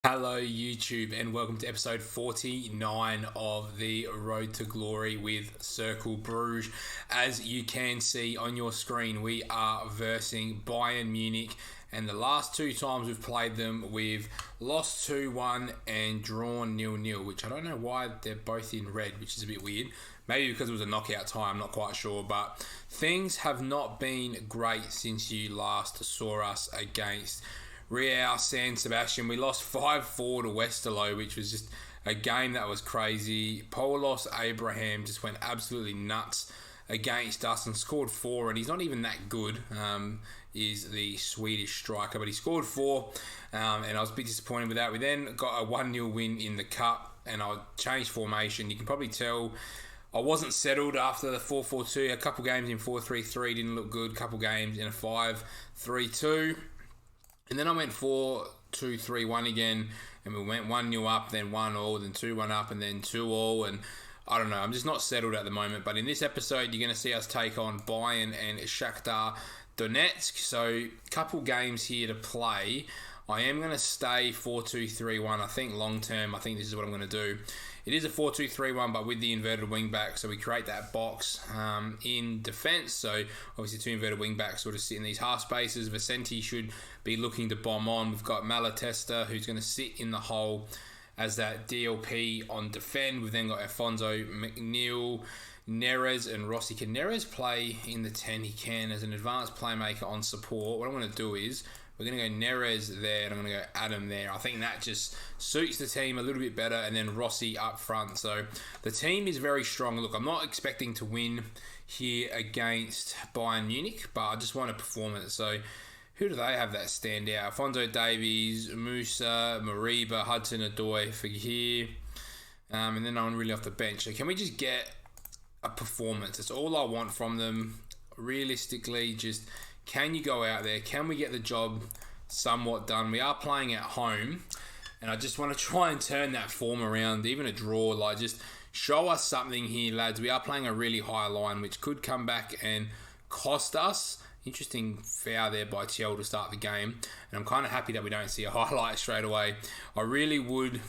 Hello, YouTube, and welcome to episode 49 of the Road to Glory with Cercle Brugge. As you can see on your screen, we are versing Bayern Munich, and the last two times we've played them, we've lost 2-1 and drawn 0-0, which I don't know why they're both in red, which is a bit weird. Maybe because it was a knockout tie, I'm not quite sure, but things have not been great since you last saw us against Real San Sebastian. We lost 5-4 to Westerlo, which was just a game that was crazy. Paulos Abraham just went absolutely nuts against us and scored 4, and he's not even that good, is the Swedish striker, but he scored 4, and I was a bit disappointed with that. We then got a 1-0 win in the Cup, and I changed formation. You can probably tell I wasn't settled after the 4-4-2. A couple games in 4-3-3 didn't look good. A couple games in a 5-3-2. And then I went 4-2-3-1 again, and we went 1-0 up, then 1-all, then 2-1 up, and then 2-all, and I don't know, I'm just not settled at the moment. But in this episode, you're going to see us take on Bayern and Shakhtar Donetsk. So, a couple games here to play. I am going to stay 4-2-3-1. I think long term, I think this is what I'm going to do. It is a 4-2-3-1, but with the inverted wing back, so we create that box in defence. So obviously two inverted wing backs sort of sit in these half spaces. Vicente should be looking to bomb on. We've got Malatesta, who's going to sit in the hole as that DLP on defend. We've then got Alfonso, McNeil, Neres and Rossi. Can Neres play in the 10? He can as an advanced playmaker on support. What I'm going to do is we're going to go Neres there, and I'm going to go Adam there. I think that just suits the team a little bit better, and then Rossi up front. So the team is very strong. Look, I'm not expecting to win here against Bayern Munich, but I just want a performance. So who do they have that stand out? Alfonso Davies, Musa, Mariba, Hudson-Odoi, Fagir, and then no one really off the bench. So can we just get a performance? That's all I want from them. Realistically, just can you go out there? Can we get the job somewhat done? We are playing at home, and I just want to try and turn that form around, even a draw. Like, just show us something here, lads. We are playing a really high line, which could come back and cost us. Interesting foul there by Tiel to start the game, and I'm kind of happy that we don't see a highlight straight away. I really would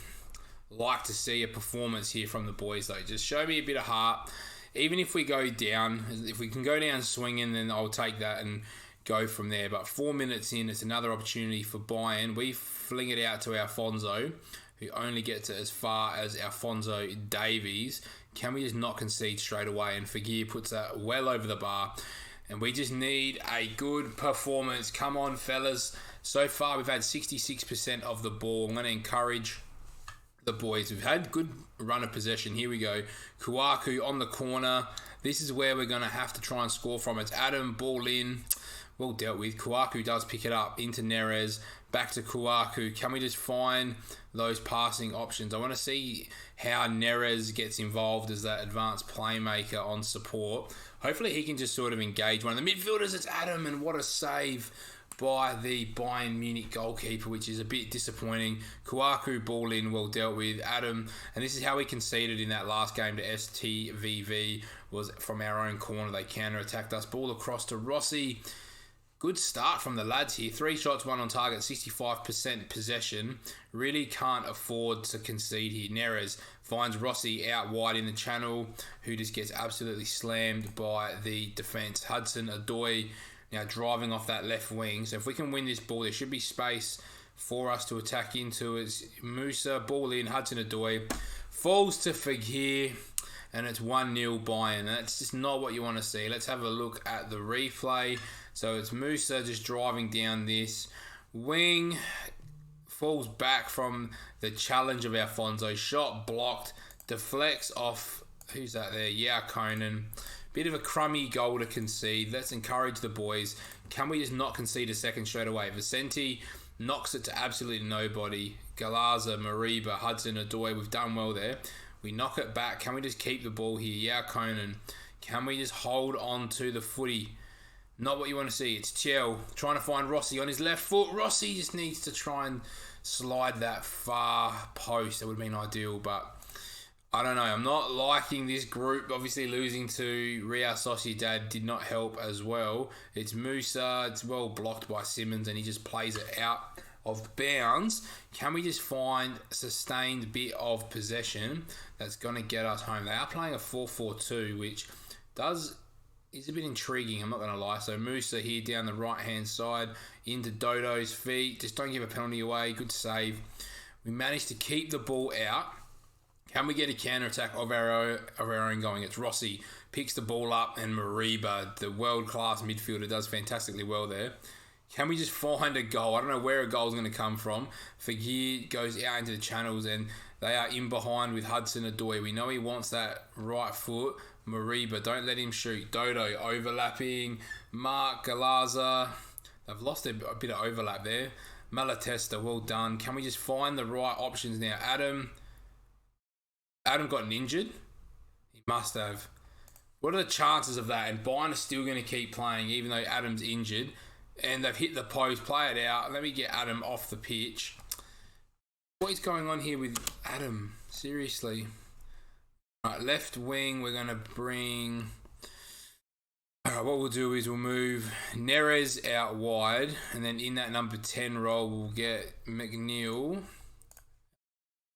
like to see a performance here from the boys, though. Just show me a bit of heart. Even if we go down, if we can go down swinging, then I'll take that and go from there. But 4 minutes in, it's another opportunity for Bayern. We fling it out to Alfonso, who only gets it as far as Alfonso Davies. Can we just not concede straight away? And Fagir puts that well over the bar. And we just need a good performance. Come on, fellas. So far, we've had 66% of the ball. I'm going to encourage the boys. We've had good run of possession. Here we go. Kouakou on the corner. This is where we're going to have to try and score from. It's Adam, ball in. Well dealt with. Kouakou does pick it up into Neres. Back to Kouakou. Can we just find those passing options? I want to see how Neres gets involved as that advanced playmaker on support. Hopefully he can just sort of engage one of the midfielders. It's Adam, and what a save by the Bayern Munich goalkeeper, which is a bit disappointing. Kouakou ball in, well dealt with. Adam, and this is how we conceded in that last game to STVV, was from our own corner. They counter-attacked us. Ball across to Rossi. Good start from the lads here. 3 shots, 1 on target, 65% possession. Really can't afford to concede here. Neres finds Rossi out wide in the channel, who just gets absolutely slammed by the defence. Hudson-Odoi now driving off that left wing. So if we can win this ball, there should be space for us to attack into. It's Musa, ball in, Hudson-Odoi falls to Fagir, and it's 1-0 Bayern. And that's just not what you want to see. Let's have a look at the replay. So it's Musa just driving down this wing, falls back from the challenge of Alfonso, shot blocked, deflects off, who's that there? Yeah, Conan. Bit of a crummy goal to concede. Let's encourage the boys. Can we just not concede a second straight away? Vicente knocks it to absolutely nobody. Galaza, Mariba, Hudson-Odoi, we've done well there. We knock it back. Can we just keep the ball here? Yeah, Conan. Can we just hold on to the footy? Not what you want to see. It's Tiel trying to find Rossi on his left foot. Rossi just needs to try and slide that far post. That would have been ideal, but I don't know. I'm not liking this group. Obviously, losing to Real Sociedad did not help as well. It's Musa. It's well blocked by Simmons, and he just plays it out of bounds. Can we just find a sustained bit of possession that's going to get us home? They are playing a 4-4-2, which is a bit intriguing, I'm not going to lie. So Musa here down the right-hand side into Dodo's feet. Just don't give a penalty away. Good save. We managed to keep the ball out. Can we get a counter-attack of our own going? It's Rossi. Picks the ball up, and Mariba, the world-class midfielder, does fantastically well there. Can we just find a goal? I don't know where a goal is going to come from. Fagir goes out into the channels, and they are in behind with Hudson-Odoi. We know he wants that right foot. Mariba, don't let him shoot. Dodo overlapping. Mark Galaza. They've lost a bit of overlap there. Malatesta, well done. Can we just find the right options now? Adam got injured. He must have. What are the chances of that? And Bayern is still going to keep playing even though Adam's injured. And they've hit the post. Play it out. Let me get Adam off the pitch. What is going on here with Adam? Seriously. All right, left wing, we're going to bring... All right, what we'll do is we'll move Neres out wide. And then in that number 10 role, we'll get McNeil.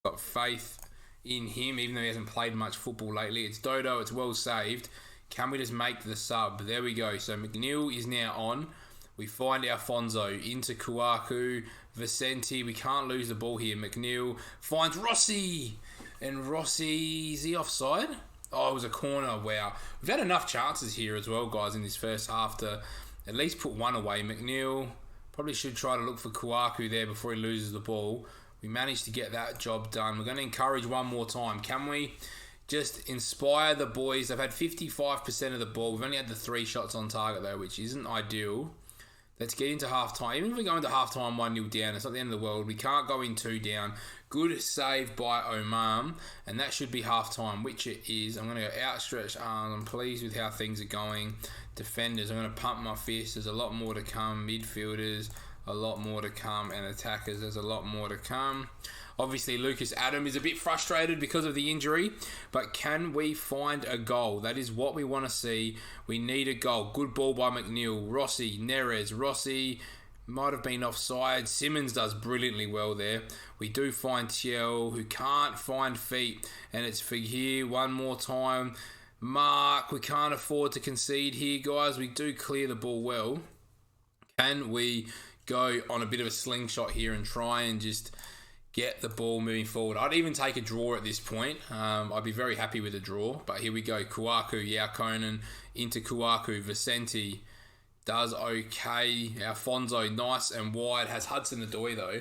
Got faith in him, even though he hasn't played much football lately. It's Dodo. It's well saved. Can we just make the sub? There we go. So McNeil is now on. We find Alfonso into Kouakou. Vicente, we can't lose the ball here. McNeil finds Rossi. And Rossi, is he offside? Oh, it was a corner. Wow. We've had enough chances here as well, guys, in this first half to at least put one away. McNeil probably should try to look for Kouakou there before he loses the ball. We managed to get that job done. We're going to encourage one more time. Can we just inspire the boys? They've had 55% of the ball. We've only had the 3 shots on target, though, which isn't ideal. Let's get into half-time. Even if we go into half-time 1-0 down, it's not the end of the world. We can't go in 2 down. Good save by Omam, and that should be half-time, which it is. I'm going to go outstretched arms. I'm pleased with how things are going. Defenders, I'm going to pump my fist. There's a lot more to come. Midfielders, a lot more to come. And attackers, there's a lot more to come. Obviously, Lucas Adam is a bit frustrated because of the injury, but can we find a goal? That is what we want to see. We need a goal. Good ball by McNeil. Rossi, Neres. Rossi might have been offside. Simmons does brilliantly well there. We do find Tiel, who can't find feet, and it's Fagir one more time. Mark, we can't afford to concede here, guys. We do clear the ball well. Can we go on a bit of a slingshot here and try and just get the ball moving forward? I'd even take a draw at this point. I'd be very happy with a draw. But here we go. Kouakou, Yaukonen into Kouakou. Vicente does okay. Alfonso, nice and wide. Has Hudson-Odoi though,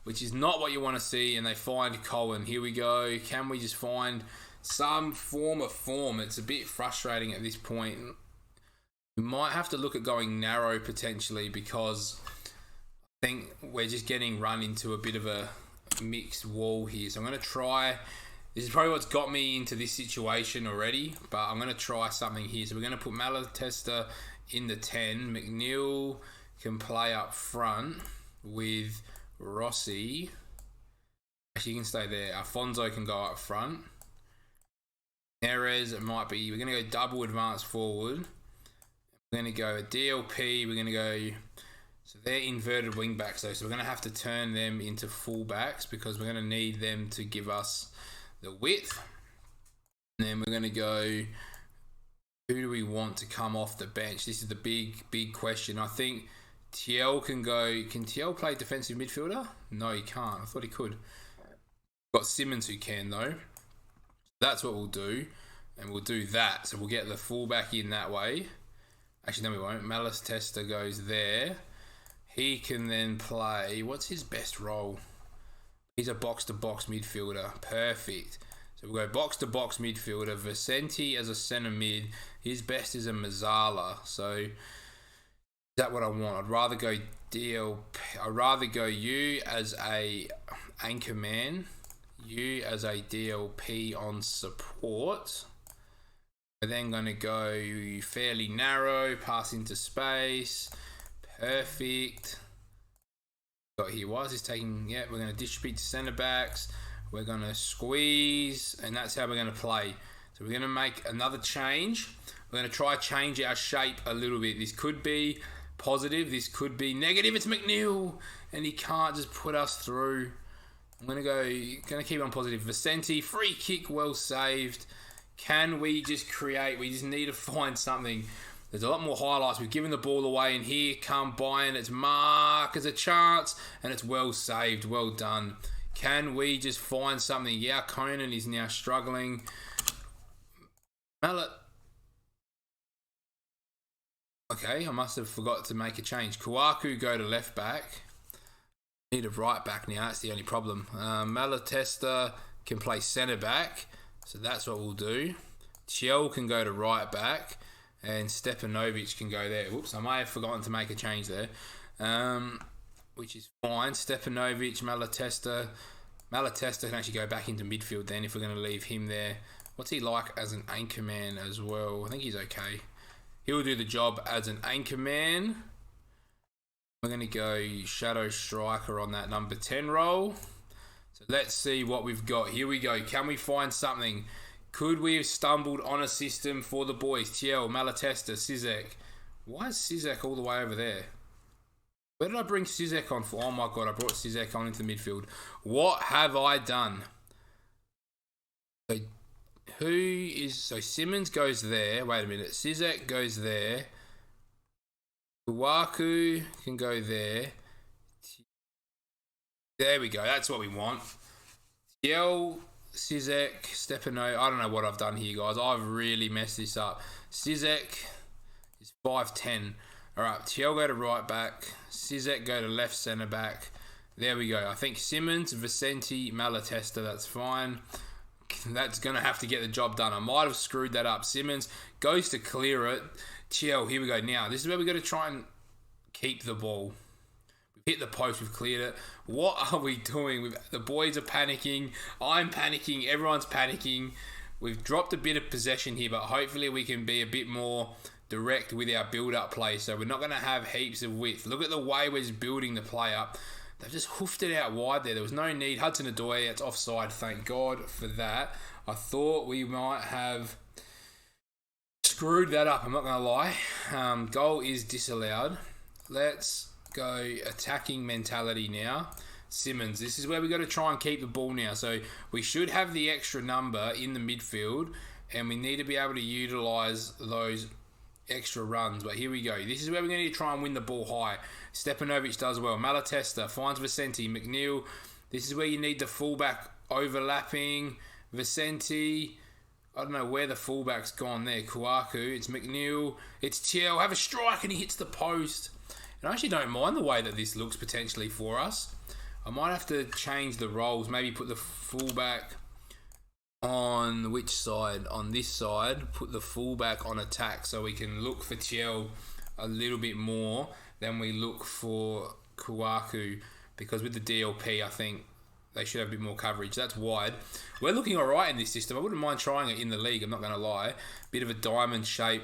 which is not what you want to see. And they find Colin. Here we go. Can we just find some form of form? It's a bit frustrating at this point. We might have to look at going narrow potentially, because I think we're just getting run into a bit of a mixed wall here. So I'm going to try, this is probably what's got me into this situation already, but I'm going to try something here. So we're going to put Malatesta in the 10. McNeil can play up front with Rossi. Actually, you can stay there. Alfonso can go up front. Neres, it might be, we're going to go double advance forward. We're going to go a DLP. We're going to go, so they're inverted wing backs though, so we're going to have to turn them into full backs because we're going to need them to give us the width. And then we're going to go, who do we want to come off the bench? This is the big question. I think Tiel can go. Can Tiel play defensive midfielder? No, he can't. I thought he could. Got Simmons who can though. That's what we'll do. And we'll do that. So we'll get the full back in that way. Actually, no, we won't. Malatesta goes there. He can then play, what's his best role? He's a box-to-box midfielder. Perfect. So we'll go box-to-box midfielder. Vicente as a centre mid. His best is a Mazzala. So is that what I want? I'd rather go I'd rather go you as a anchor man. You as a DLP on support. We're then going to go fairly narrow, pass into space. Perfect. Got here. Why is this taking? Yeah, we're going to distribute to centre backs. We're going to squeeze, and that's how we're going to play. So we're going to make another change. We're going to try change our shape a little bit. This could be positive. This could be negative. It's McNeil. and he can't just put us through. I'm gonna keep on positive. Vicente, free kick, well saved. Can we just create? We just need to find something. There's a lot more highlights. We've given the ball away, and here come Bayern. It's Mark as a chance, and it's well saved. Well done. Can we just find something? Yeah, Conan is now struggling. Mallet. Okay, I must have forgot to make a change. Kawaku go to left back. Need a right back now. That's the only problem. Malatesta can play centre back, so that's what we'll do. Chiel can go to right back, and Stepanovic can go there. Whoops, I may have forgotten to make a change there, which is fine. Stepanovic, Malatesta can actually go back into midfield then if we're going to leave him there. What's he like as an anchor man as well? I think he's okay. He'll do the job as an anchor man. We're going to go Shadow Striker on that number 10 role. So let's see what we've got. Here we go. Can we find something? Could we have stumbled on a system for the boys? Tiel, Malatesta, Sizek. Why is Sizek all the way over there? Where did I bring Sizek on for? Oh my god, I brought Sizek on into the midfield. What have I done? So Simmons goes there. Wait a minute. Sizek goes there. Kawaku can go there. There we go. That's what we want. Tiel, Sizek, Stepano. I don't know what I've done here, guys. I've really messed this up. Sizek is 5'10". All right, Tiel go to right back. Sizek go to left centre back. There we go. I think Simmons, Vicente, Malatesta. That's fine. That's going to have to get the job done. I might have screwed that up. Simmons goes to clear it. Chiel, here we go. Now, this is where we're going to try and keep the ball. We've hit the post. We've cleared it. What are we doing? The boys are panicking. I'm panicking. Everyone's panicking. We've dropped a bit of possession here, but hopefully we can be a bit more direct with our build-up play. So we're not going to have heaps of width. Look at the way we're just building the play up. They've just hoofed it out wide there. There was no need. Hudson-Odoi, it's offside. Thank God for that. I thought we might have screwed that up. I'm not going to lie. Goal is disallowed. Let's go attacking mentality now. Simmons. This is where we've got to try and keep the ball now. So we should have the extra number in the midfield, and we need to be able to utilise those extra runs. But here we go. This is where we're going to try and win the ball high. Stepanovic does well. Malatesta finds Vicente. McNeil. This is where you need the fullback overlapping. Vicente. I don't know where the fullback's gone there. Kawaku. It's McNeil. It's Tiel. Have a strike and he hits the post. And I actually don't mind the way that this looks potentially for us. I might have to change the roles. Maybe put the fullback on which side? On this side. Put the fullback on attack so we can look for Tiel a little bit more than we look for Kawaku, because with the DLP, I think they should have a bit more coverage. That's wide. We're looking all right in this system. I wouldn't mind trying it in the league, I'm not going to lie. Bit of a diamond shape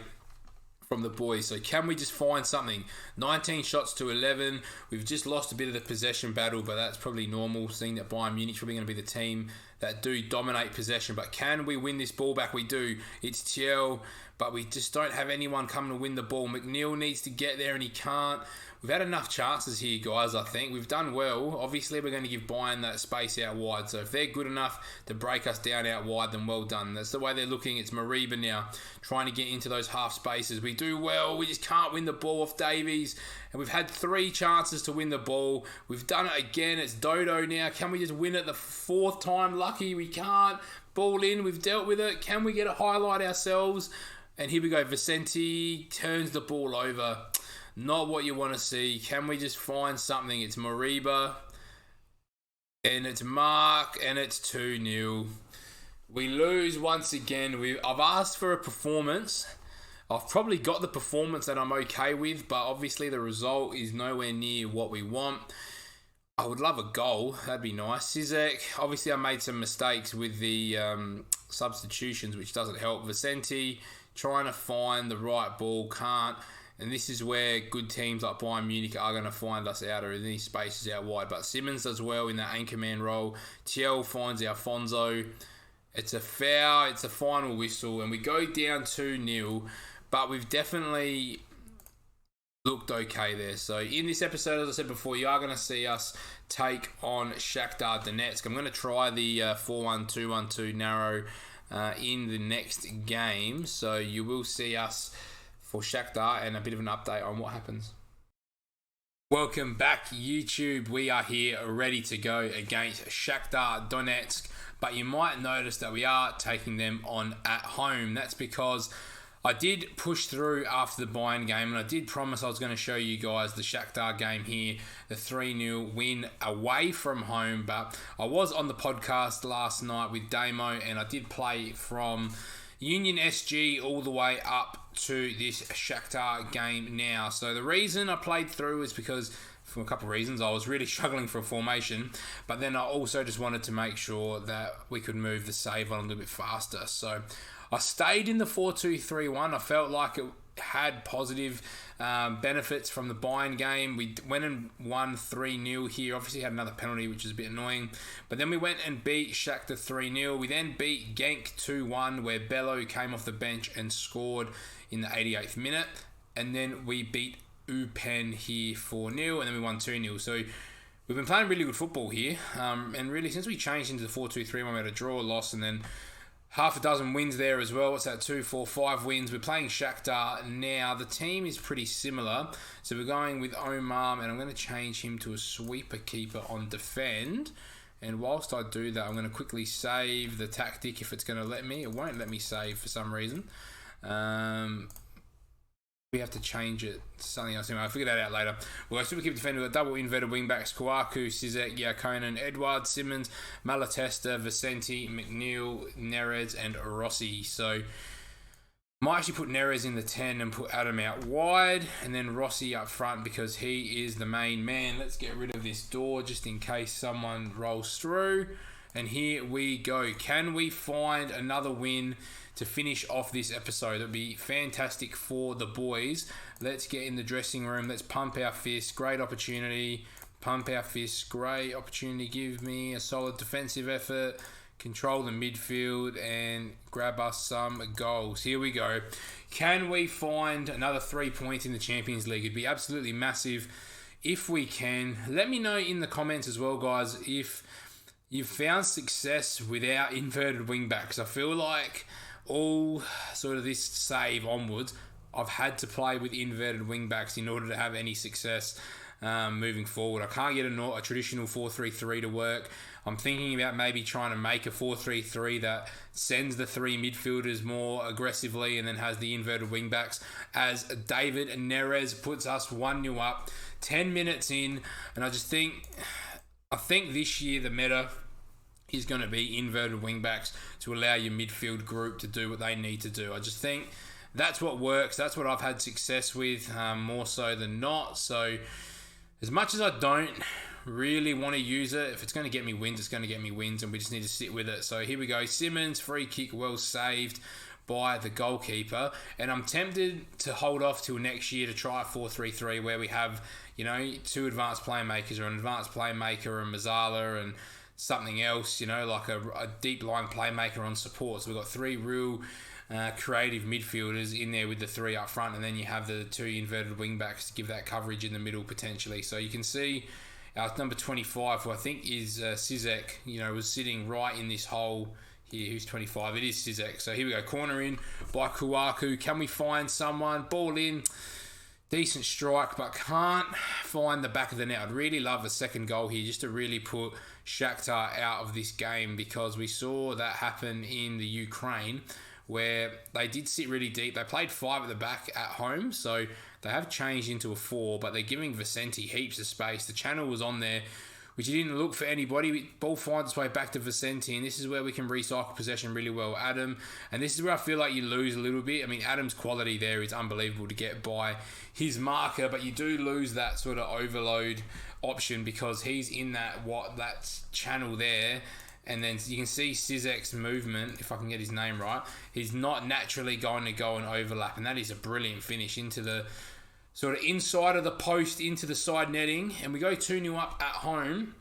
from the boys. So can we just find something? 19 shots to 11. We've just lost a bit of the possession battle, but that's probably normal, seeing that Bayern Munich's probably going to be the team that do dominate possession. But can we win this ball back? We do. It's Tiel, but we just don't have anyone coming to win the ball. McNeil needs to get there and he can't. We've had enough chances here, guys, I think. We've done well. Obviously, we're going to give Bayern that space out wide. So if they're good enough to break us down out wide, then well done. That's the way they're looking. It's Mariba now trying to get into those half spaces. We do well. We just can't win the ball off Davies. And we've had 3 chances to win the ball. We've done it again. It's Dodo now. Can we just win it the 4th time? Lucky we can't. Ball in. We've dealt with it. Can we get a highlight ourselves? And here we go. Vicente turns the ball over. Not what you want to see. Can we just find something? It's Mariba. And it's Mark. And it's 2-0. We lose once again. I've asked for a performance. I've probably got the performance that I'm okay with. But obviously the result is nowhere near what we want. I would love a goal. That'd be nice. Sizek. Obviously I made some mistakes with the substitutions, which doesn't help. Vicente trying to find the right ball. Can't. And this is where good teams like Bayern Munich are going to find us out, or in these spaces out wide. But Simmons does well in that anchorman role. Tiel finds Alfonso. It's a foul. It's a final whistle. And we go down 2-0. But we've definitely looked okay there. So in this episode, as I said before, you are going to see us take on Shakhtar Donetsk. I'm going to try the 4-1-2-1-2 narrow in the next game. So you will see us for Shakhtar and a bit of an update on what happens. Welcome back, YouTube. We are here ready to go against Shakhtar Donetsk, but you might notice that we are taking them on at home. That's because I did push through after the Bayern game, and I did promise I was going to show you guys the Shakhtar game here, the 3-0 win away from home. But I was on the podcast last night with Damo, and I did play from Union SG all the way up to this Shakhtar game now. So the reason I played through is because, for a couple of reasons, I was really struggling for a formation, but then I also just wanted to make sure that we could move the save on a little bit faster. So I stayed in the 4-2-3-1. I felt like it had positive benefits from the Bayern game. We went and won 3-0 here. Obviously had another penalty, which is a bit annoying. But then we went and beat Shakhtar 3-0. We then beat Genk 2-1, where Bello came off the bench and scored in the 88th minute. And then we beat Eupen here 4-0, and then we won 2-0. So we've been playing really good football here. And really, since we changed into the 4-2-3-1, we had a draw, a loss, and then half a dozen wins there as well. What's that? 2, 4, 5 wins. We're playing Shakhtar now. The team is pretty similar. So we're going with Omar, and I'm going to change him to a sweeper keeper on defend. And whilst I do that, I'm going to quickly save the tactic if it's going to let me. It won't let me save for some reason. We have to change it to something else. Anyway, I'll figure that out later. We'll go super keep defender with double inverted wingbacks: Kouakou, Cizek, Yakonen, Edouard, Simmons, Malatesta, Vicente, McNeil, Neres, and Rossi. So might actually put Neres in the 10 and put Adam out wide, and then Rossi up front because he is the main man. Let's get rid of this door just in case someone rolls through. And here we go. Can we find another win to finish off this episode? It'd be fantastic for the boys. Let's get in the dressing room. Let's pump our fists. Great opportunity. Pump our fists. Great opportunity. Give me a solid defensive effort. Control the midfield and grab us some goals. Here we go. Can we find another 3 points in the Champions League? It'd be absolutely massive if we can. Let me know in the comments as well, guys, if you've found success without inverted wing backs. I feel like all sort of this save onwards, I've had to play with inverted wing backs in order to have any success moving forward. I can't get a traditional 4-3-3 to work. I'm thinking about maybe trying to make a 4-3-3 that sends the 3 midfielders more aggressively and then has the inverted wing backs, as David Neres puts us 1-0 up 10 minutes in. And I think this year the meta is going to be inverted wingbacks to allow your midfield group to do what they need to do. I just think that's what works. That's what I've had success with more so than not. So as much as I don't really want to use it, if it's going to get me wins, it's going to get me wins, and we just need to sit with it. So here we go. Simmons, free kick, well saved by the goalkeeper. And I'm tempted to hold off till next year to try a 4-3-3 where we have, 2 advanced playmakers, or an advanced playmaker and Mazzala and something else, like a deep line playmaker on support. So we've got 3 real creative midfielders in there with the 3 up front, and then you have the 2 inverted wing backs to give that coverage in the middle potentially. So you can see our number 25, who I think is Cizek, was sitting right in this hole here. Who's 25? It is Cizek. So here we go. Corner in by Kouakou. Can we find someone? Ball in. Decent strike, but can't find the back of the net. I'd really love a second goal here just to really put Shakhtar out of this game, because we saw that happen in the Ukraine where they did sit really deep. They played 5 at the back at home, so they have changed into a 4, but they're giving Vicente heaps of space. The channel was on there, which he didn't look for anybody. Ball finds its way back to Vicente, and this is where we can recycle possession really well. Adam, and this is where I feel like you lose a little bit. I mean, Adam's quality there is unbelievable to get by his marker, but you do lose that sort of overload option because he's in that channel there. And then you can see Cizek's movement, if I can get his name right. He's not naturally going to go and overlap, and that is a brilliant finish into the sort of inside of the post, into the side netting, and we go 2-0 up at home.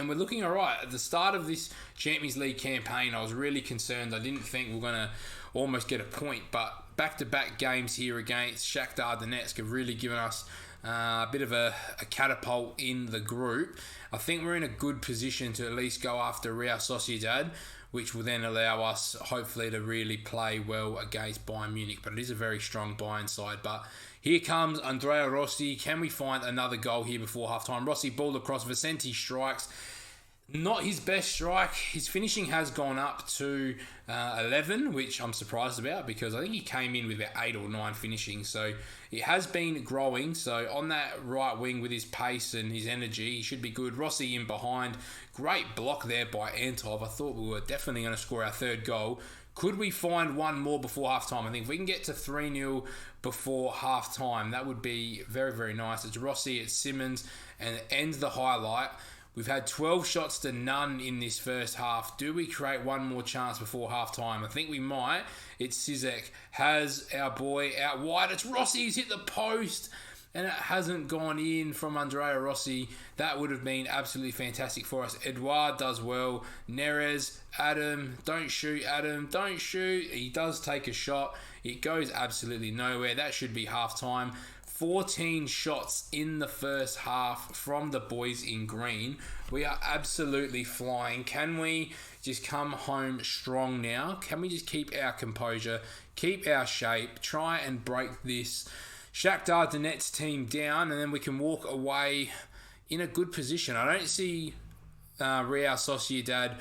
And we're looking all right. At the start of this Champions League campaign, I was really concerned. I didn't think we were going to almost get a point, but back-to-back games here against Shakhtar Donetsk have really given us a bit of a catapult in the group. I think we're in a good position to at least go after Real Sociedad, which will then allow us, hopefully, to really play well against Bayern Munich. But it is a very strong Bayern side. But here comes Andrea Rossi. Can we find another goal here before half-time? Rossi ball across. Vicente strikes. Not his best strike. His finishing has gone up to 11, which I'm surprised about because I think he came in with about 8 or 9 finishing. So it has been growing. So on that right wing with his pace and his energy, he should be good. Rossi in behind. Great block there by Antov. I thought we were definitely going to score our third goal. Could we find one more before half-time? I think if we can get to 3-0 before half-time, that would be very, very nice. It's Rossi, it's Simmons, and it ends the highlight. We've had 12 shots to none in this first half. Do we create one more chance before half-time? I think we might. It's Cizek. Has our boy out wide. It's Rossi. He's hit the post. And it hasn't gone in from Andrea Rossi. That would have been absolutely fantastic for us. Edouard does well. Neres, Adam. Don't shoot, Adam. Don't shoot. He does take a shot. It goes absolutely nowhere. That should be half-time. 14 shots in the first half from the boys in green. We are absolutely flying. Can we just come home strong now? Can we just keep our composure, keep our shape, try and break this Shakhtar Donetsk team down, and then we can walk away in a good position. I don't see Real Sociedad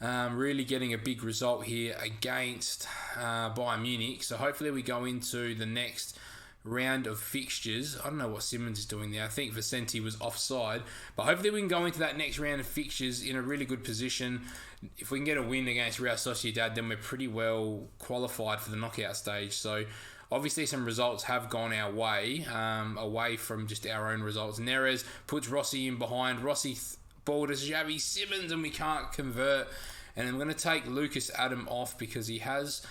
really getting a big result here against Bayern Munich. So hopefully we go into the next round of fixtures. I don't know what Simmons is doing there. I think Vicente was offside. But hopefully we can go into that next round of fixtures in a really good position. If we can get a win against Real Sociedad, then we're pretty well qualified for the knockout stage. So obviously some results have gone our way, away from just our own results. Neres puts Rossi in behind. Rossi ball to Xavi Simmons and we can't convert. And I'm going to take Lucas Adam off because he has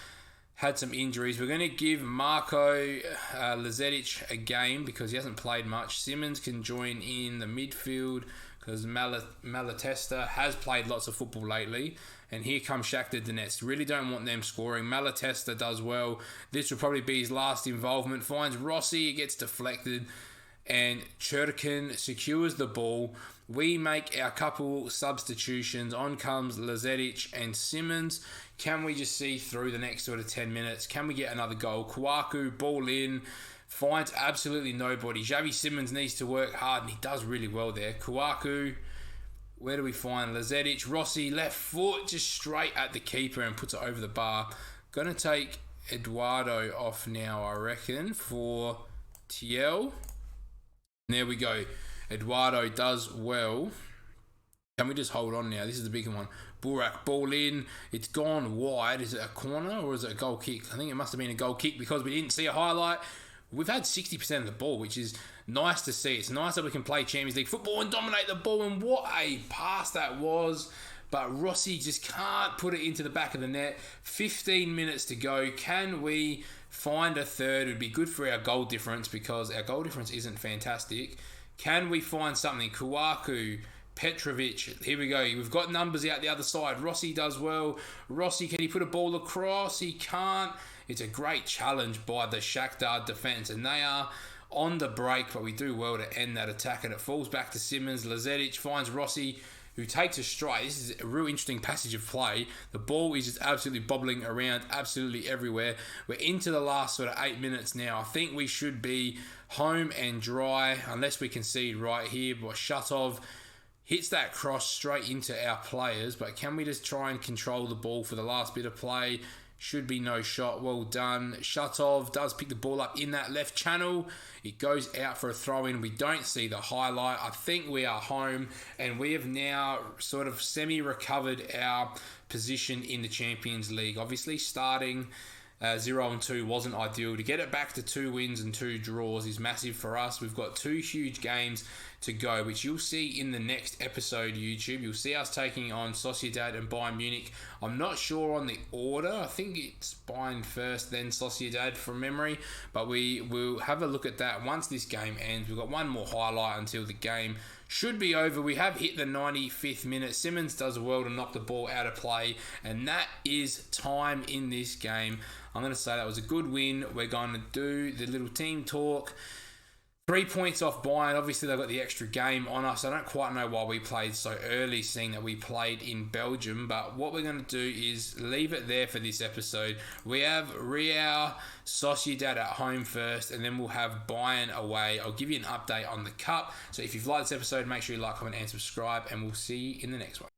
had some injuries. We're going to give Marko Lazetic a game because he hasn't played much. Simmons can join in the midfield because Malatesta has played lots of football lately. And here comes Shakhtar Donetsk. Really don't want them scoring. Malatesta does well. This will probably be his last involvement. Finds Rossi. It gets deflected. And Cercle secures the ball. We make our couple substitutions. On comes Lazetic and Simmons. Can we just see through the next sort of 10 minutes? Can we get another goal? Kouakou, ball in. Finds absolutely nobody. Xavi Simmons needs to work hard, and he does really well there. Kouakou, where do we find Lazetic? Rossi, left foot, just straight at the keeper and puts it over the bar. Going to take Eduardo off now, I reckon, for Tiel. There we go. Eduardo does well. Can we just hold on now? This is the bigger one. Burak, ball in. It's gone wide. Is it a corner or is it a goal kick? I think it must have been a goal kick because we didn't see a highlight. We've had 60% of the ball, which is nice to see. It's nice that we can play Champions League football and dominate the ball. And what a pass that was. But Rossi just can't put it into the back of the net. 15 minutes to go. Can we find a third? It would be good for our goal difference because our goal difference isn't fantastic. Can we find something? Kouakou, Petrovic, here we go. We've got numbers out the other side. Rossi does well. Rossi, can he put a ball across? He can't. It's a great challenge by the Shakhtar defence, and they are on the break, but we do well to end that attack, and it falls back to Simmons. Lazetic finds Rossi, who takes a strike. This is a real interesting passage of play. The ball is just absolutely bobbling around absolutely everywhere. We're into the last sort of 8 minutes now. I think we should be home and dry unless we concede right here. But Shatov hits that cross straight into our players. But can we just try and control the ball for the last bit of play? Should be no shot. Well done. Shatov does pick the ball up in that left channel. It goes out for a throw-in. We don't see the highlight. I think we are home, and we have now sort of semi-recovered our position in the Champions League. Obviously, starting 0-2 wasn't ideal. To get it back to 2 wins and 2 draws is massive for us. We've got 2 huge games to go, which you'll see in the next episode, YouTube. You'll see us taking on Sociedad and Bayern Munich. I'm not sure on the order. I think it's Bayern first, then Sociedad from memory. But we will have a look at that once this game ends. We've got one more highlight until the game should be over. We have hit the 95th minute. Simmons does well to knock the ball out of play, and that is time in this game. I'm going to say that was a good win. We're going to do the little team talk. 3 points off Bayern. Obviously, they've got the extra game on us. I don't quite know why we played so early, seeing that we played in Belgium. But what we're going to do is leave it there for this episode. We have Real Sociedad at home first, and then we'll have Bayern away. I'll give you an update on the Cup. So if you've liked this episode, make sure you like, comment, and subscribe, and we'll see you in the next one.